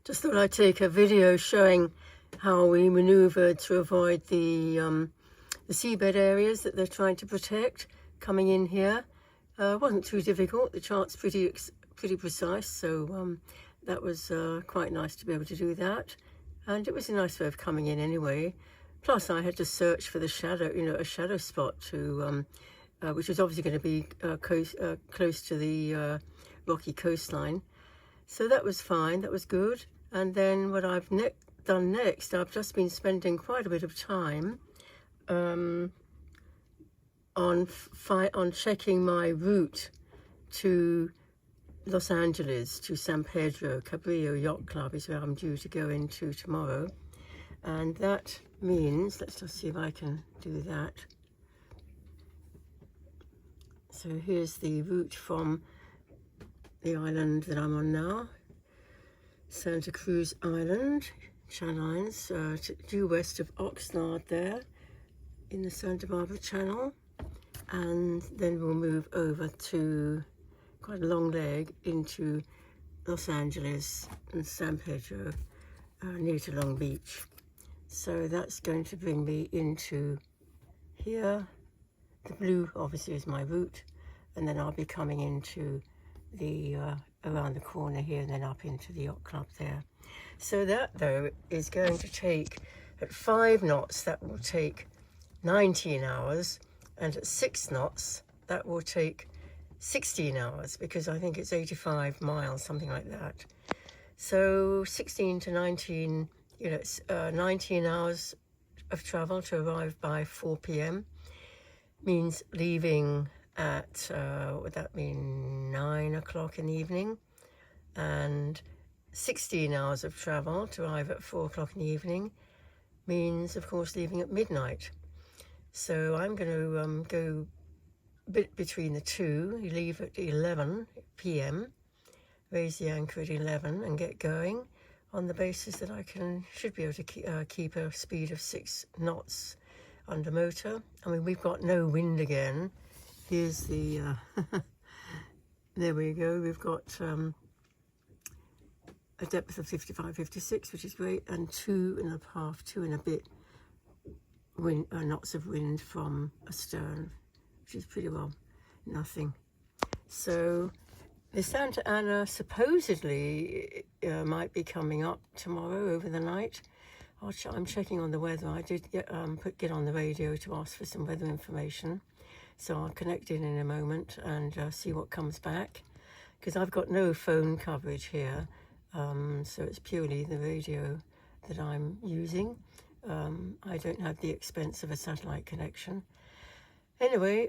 Just thought I'd take a video showing how we manoeuvred to avoid the seabed areas that they're trying to protect coming in here. It wasn't too difficult. The chart's pretty precise, so that was quite nice to be able to do that. And it was a nice way of coming in anyway. Plus, I had to search for the shadow, a shadow spot to, which was obviously going to be close to the rocky coastline. So that was fine. That was good. And then what I've done next, I've just been spending quite a bit of time on checking my route to Los Angeles, to San Pedro. Cabrillo Yacht Club is where I'm due to go into tomorrow. And that means, let's just see if I can do that. So here's the route from the island that I'm on now, Sta Cruz Island, Channel Islands, due west of Oxnard there in the Santa Barbara Channel. And then we'll move over to quite a long leg into Los Angeles and San Pedro, near to Long Beach. So that's going to bring me into here. The blue obviously is my route, and then I'll be coming into the around the corner here and then up into the yacht club there. So that though is going to take, at 5 knots that will take 19 hours, and at 6 knots that will take 16 hours, because I think it's 85 miles, something like that. So 16 to 19, it's 19 hours of travel to arrive by 4 p.m. means leaving at, what would that mean, 9 o'clock in the evening, and 16 hours of travel to arrive at 4 o'clock in the evening means, of course, leaving at midnight. So I'm going to go a bit between the two. You leave at 11 p.m., raise the anchor at 11 and get going on the basis that I should be able to keep a speed of 6 knots under motor. I mean, we've got no wind again. Here's the, there we go. We've got a depth of 55, 56, which is great, and 2.5, 2 and a bit knots of wind from astern, which is pretty well nothing. So the Santa Ana supposedly might be coming up tomorrow over the night. I'm checking on the weather. I did get on the radio to ask for some weather information, so I'll connect in a moment and see what comes back, because I've got no phone coverage here, so it's purely the radio that I'm using. I don't have the expense of a satellite connection. Anyway,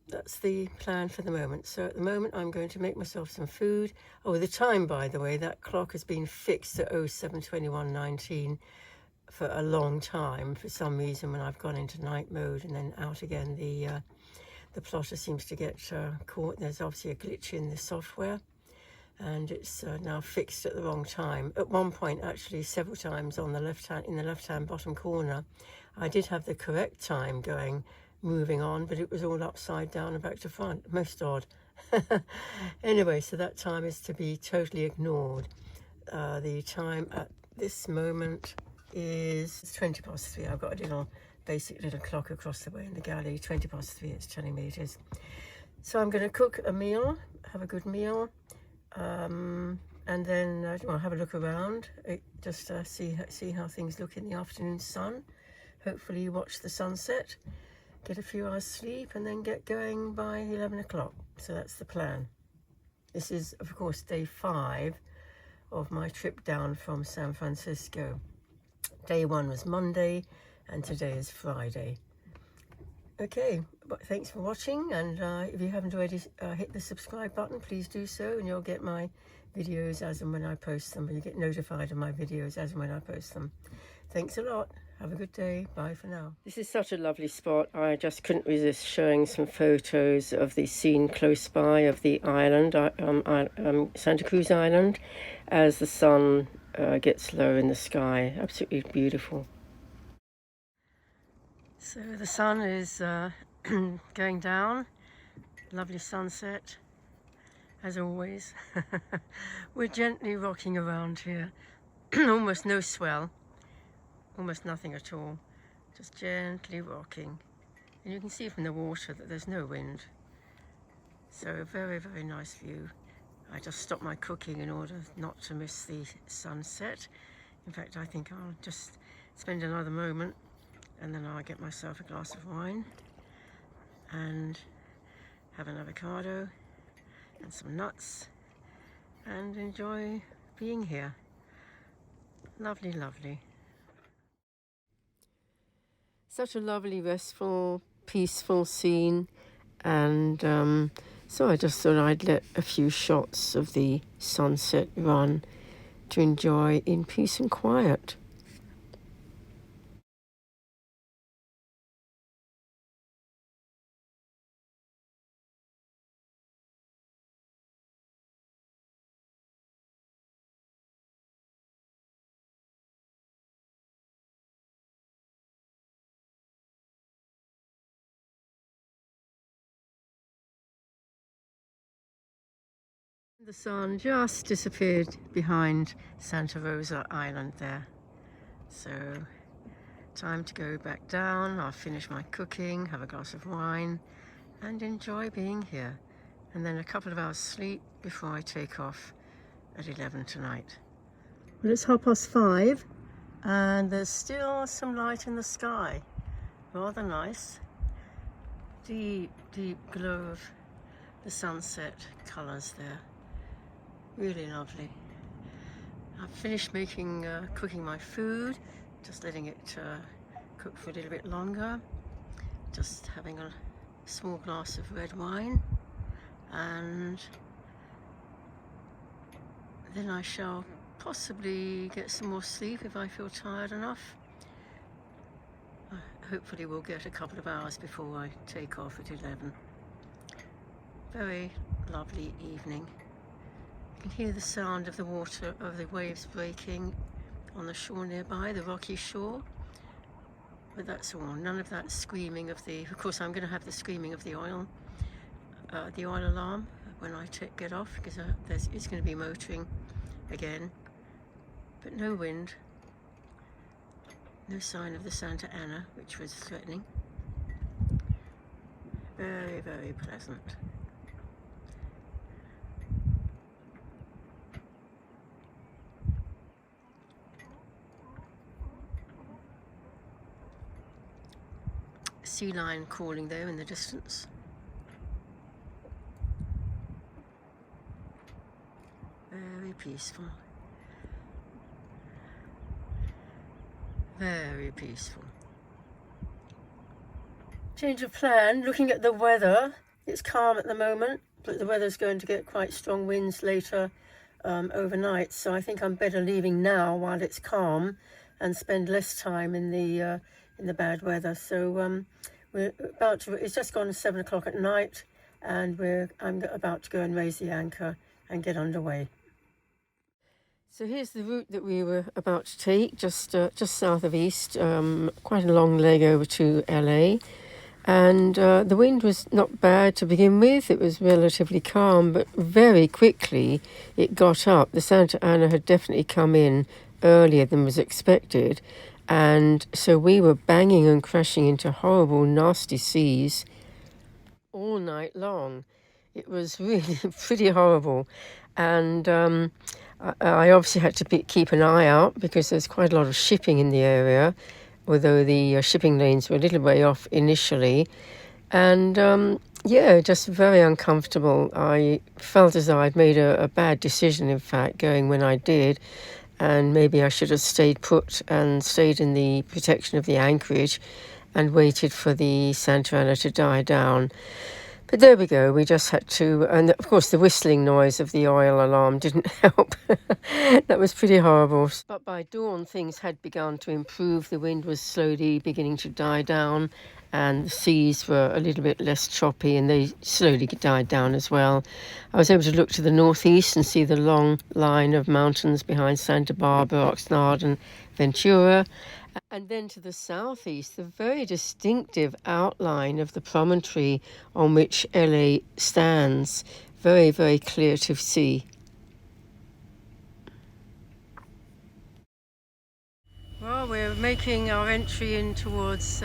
that's the plan for the moment. So at the moment I'm going to make myself some food. Oh, the time, by the way, that clock has been fixed at 07:21:19 for a long time. For some reason, when I've gone into night mode and then out again, the plotter seems to get caught. There's obviously a glitch in the software, and it's now fixed at the wrong time. At one point, actually, several times on the in the left-hand bottom corner, I did have the correct time going, moving on, but it was all upside down and back to front. Most odd. Anyway, so that time is to be totally ignored. The time at this moment is 20 past 3. I've got a basic little clock across the way in the galley. 20 past 3, it's telling me it is. So I'm going to cook a meal, have a good meal, and then I'll have a look around, just see how things look in the afternoon sun. Hopefully watch the sunset, get a few hours sleep, and then get going by 11 o'clock. So that's the plan. This is, of course, day 5 of my trip down from San Francisco. Day 1 was Monday, and today is Friday. Okay, but thanks for watching, and if you haven't already hit the subscribe button, please do so, and you'll get my videos as and when I post them. You get notified of my videos as and when I post them. Thanks a lot. Have a good day. Bye for now. This is such a lovely spot. I just couldn't resist showing some photos of the scene close by of the island, Santa Cruz Island, as the sun gets low in the sky. Absolutely beautiful. So the sun is going down. Lovely sunset, as always. We're gently rocking around here. almost no swell, almost nothing at all, just gently rocking. And you can see from the water that there's no wind. So a very, very nice view. I just stopped my cooking in order not to miss the sunset. In fact, I think I'll just spend another moment and then I'll get myself a glass of wine and have an avocado and some nuts and enjoy being here. Lovely, lovely. Such a lovely, restful, peaceful scene, and so I just thought I'd let a few shots of the sunset run to enjoy in peace and quiet. The sun just disappeared behind Santa Rosa Island there. So time to go back down. I'll finish my cooking, have a glass of wine and enjoy being here. And then a couple of hours sleep before I take off at 11 tonight. Well, it's 5:30 and there's still some light in the sky. Rather nice. Deep, deep glow of the sunset colours there. Really lovely. I've finished cooking my food, just letting it cook for a little bit longer. Just having a small glass of red wine, and then I shall possibly get some more sleep if I feel tired enough. Hopefully we'll get a couple of hours before I take off at 11. Very lovely evening. You can hear the sound of the water, of the waves breaking on the shore nearby, the rocky shore. But that's all, none of that screaming of course I'm going to have the screaming of the oil alarm when I get off, because it's going to be motoring again. But no wind, no sign of the Santa Ana, which was threatening. Very, very pleasant. Sea lion calling there in the distance. Very peaceful. Very peaceful. Change of plan, looking at the weather. It's calm at the moment, but the weather's going to get quite strong winds later overnight. So I think I'm better leaving now while it's calm and spend less time in the bad weather. So it's just gone 7 o'clock at night, and I'm about to go and raise the anchor and get underway. So here's the route that we were about to take, just south of east, quite a long leg over to LA. And the wind was not bad to begin with. It was relatively calm, but very quickly it got up. The Santa Ana had definitely come in earlier than was expected. And so we were banging and crashing into horrible, nasty seas all night long. It was really pretty horrible. And I obviously had to keep an eye out, because there's quite a lot of shipping in the area, although the shipping lanes were a little way off initially. And just very uncomfortable. I felt as though I'd made a bad decision, in fact, going when I did. And maybe I should have stayed put and stayed in the protection of the anchorage and waited for the Santa Ana to die down. But there we go, we just had to, and of course the whistling noise of the oil alarm didn't help. That was pretty horrible. But by dawn things had begun to improve. The wind was slowly beginning to die down, and the seas were a little bit less choppy, and they slowly died down as well. I was able to look to the northeast and see the long line of mountains behind Santa Barbara, Oxnard and Ventura. And then to the southeast, the very distinctive outline of the promontory on which LA stands. Very, very clear to see. we're making our entry in towards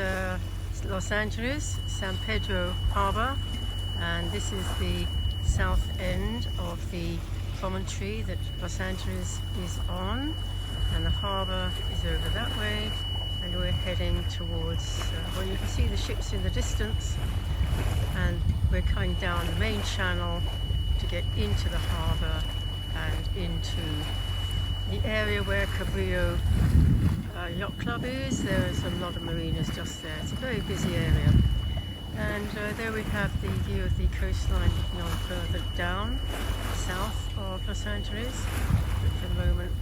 Los Angeles, San Pedro Harbor, and this is the south end of the promontory that Los Angeles is on, and the harbor is over that way, and we're heading towards, well, you can see the ships in the distance, and we're coming down the main channel to get into the harbor and into the area where Cabrillo Yacht Club is. There is a lot of marinas just there. It's a very busy area. And there we have the view of the coastline looking on further down south of Los Angeles. But for the moment,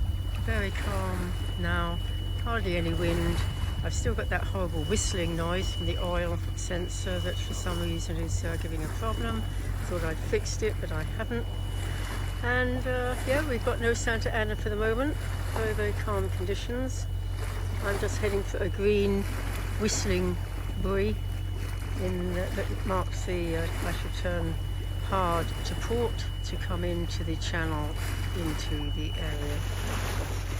very calm now, hardly any wind. I've still got that horrible whistling noise from the oil sensor that for some reason is giving a problem. Thought I'd fixed it, but I haven't. And yeah, we've got no Santa Ana for the moment. Very, very calm conditions. I'm just heading for a green whistling buoy that marks the I should turn hard to port to come into the channel into the area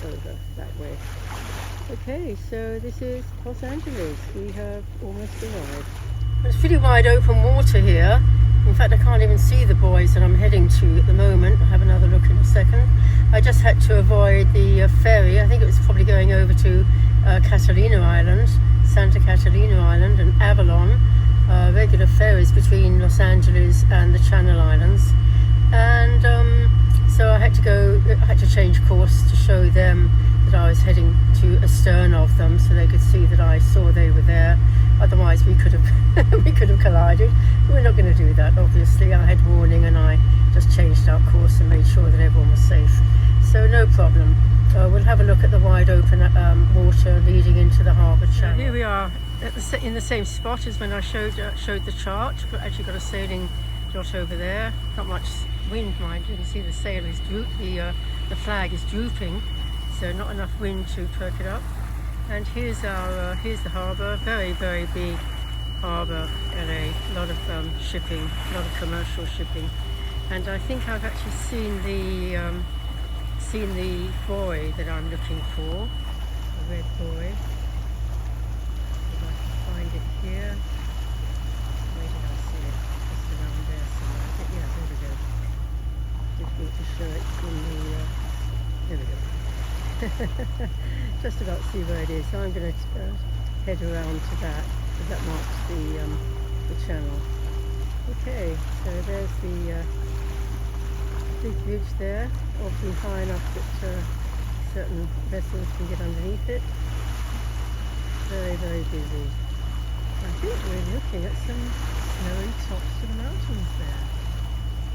over that way. Okay, so this is Los Angeles. We have almost arrived. It's pretty wide open water here. In fact, I can't even see the buoys that I'm heading to at the moment. I'll have another look in a second. I just had to avoid the ferry. I think it was probably going over to Catalina Island, Santa Catalina Island and Avalon. Regular ferries between Los Angeles and the Channel Islands. And so I had to change course to show them that I was heading to astern of them so they could see that I saw they were there. Otherwise we could have we could have collided. We're not going to do that, obviously. I had warning and I just changed our course and made sure that everyone was safe. So no problem. We'll have a look at the wide open water leading into the harbour channel. Here we are in the same spot as when I showed the chart. We've actually got a sailing yacht over there. Not much wind, mind you. You can see the sail is the flag is drooping, so not enough wind to perk it up. And here's the harbour. Very, very big harbour, LA. A lot of shipping, a lot of commercial shipping. And I think I've actually seen the buoy that I'm looking for, a red buoy. If I can find it here. Where did I see it? Just around there somewhere. I think, yeah, there we go. Difficult to show it in the, there we go. Just about see where it is. So I'm going to head around to that, because that marks the channel. Okay, so there's the big bridge there, obviously high enough that certain vessels can get underneath it. Very, very busy. I think we're looking at some snowy tops to the mountains there.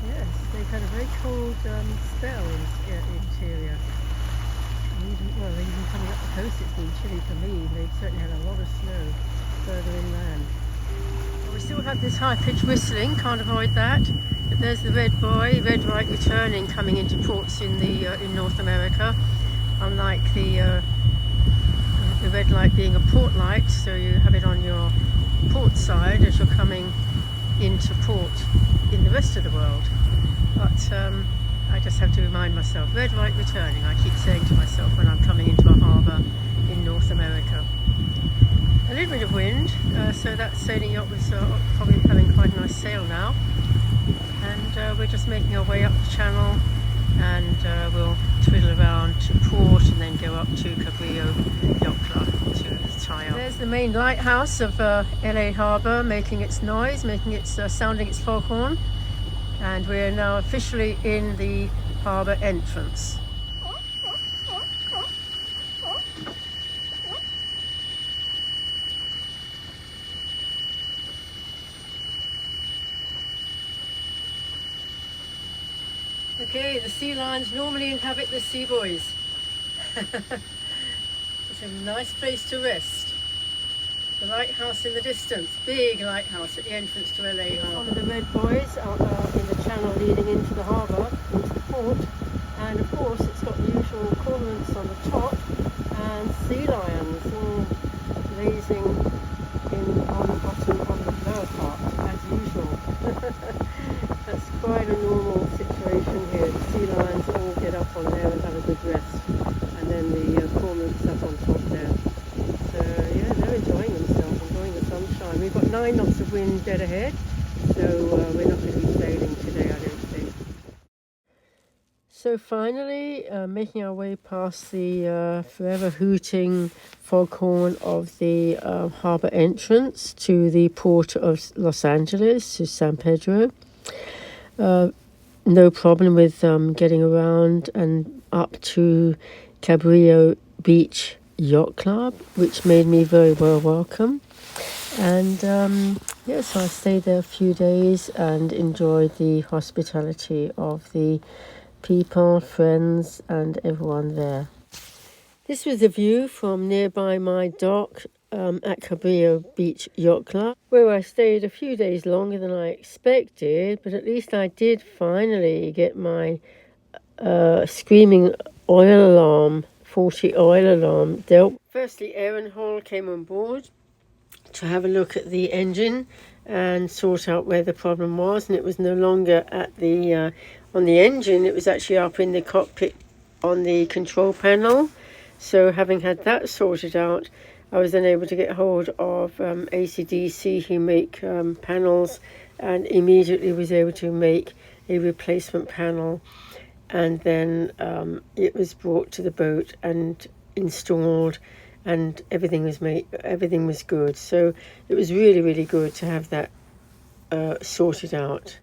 Yes, they've had a very cold spell in the interior. Even coming up the coast it's been chilly for me. They've certainly had a lot of snow further inland. We still have this high-pitched whistling, can't avoid that. But there's the red buoy, red light returning, coming into ports in North America. Unlike the red light being a port light, so you have it on your port side as you're coming into port in the rest of the world. But I just have to remind myself, red light returning, I keep saying to myself when I'm coming into a harbour in North America. A little bit of wind, so that sailing yacht was probably having quite a nice sail now. And we're just making our way up the channel, and we'll twiddle around to port and then go up to Cabrillo Yacht Club to tie up. There's the main lighthouse of LA Harbour making its noise, sounding its foghorn. And we're now officially in the harbour entrance. Okay, the sea lions normally inhabit the sea buoys. It's a nice place to rest. The lighthouse in the distance, big lighthouse at the entrance to LA Harbour. One of the red buoys out in the channel leading into the harbour, into the port, and of course it's got the usual cormorants on the top and sea lions all lazing on the bottom on the lower part as usual. That's quite a normal situation here. The sea lions all get up on there and have a good rest, and then the cormorants up on top there. fine. We've got 9 knots of wind dead ahead, so we're not going to be sailing today, I don't think. So finally, making our way past the forever hooting foghorn of the harbour entrance to the port of Los Angeles, to San Pedro. No problem with getting around and up to Cabrillo Beach Yacht Club, which made me very well welcome. And yeah, so I stayed there a few days and enjoyed the hospitality of the people, friends, and everyone there. This was the view from nearby my dock at Cabrillo Beach Yacht Club, where I stayed a few days longer than I expected, but at least I did finally get my screaming oil alarm, faulty oil alarm dealt. Firstly, Aaron Hall came on board to have a look at the engine and sort out where the problem was, and it was no longer at the on the engine, it was actually up in the cockpit on the control panel. So having had that sorted out, I was then able to get hold of ACDC, who make panels, and immediately was able to make a replacement panel. And then it was brought to the boat and installed, and everything was good. So it was really, really good to have that sorted out.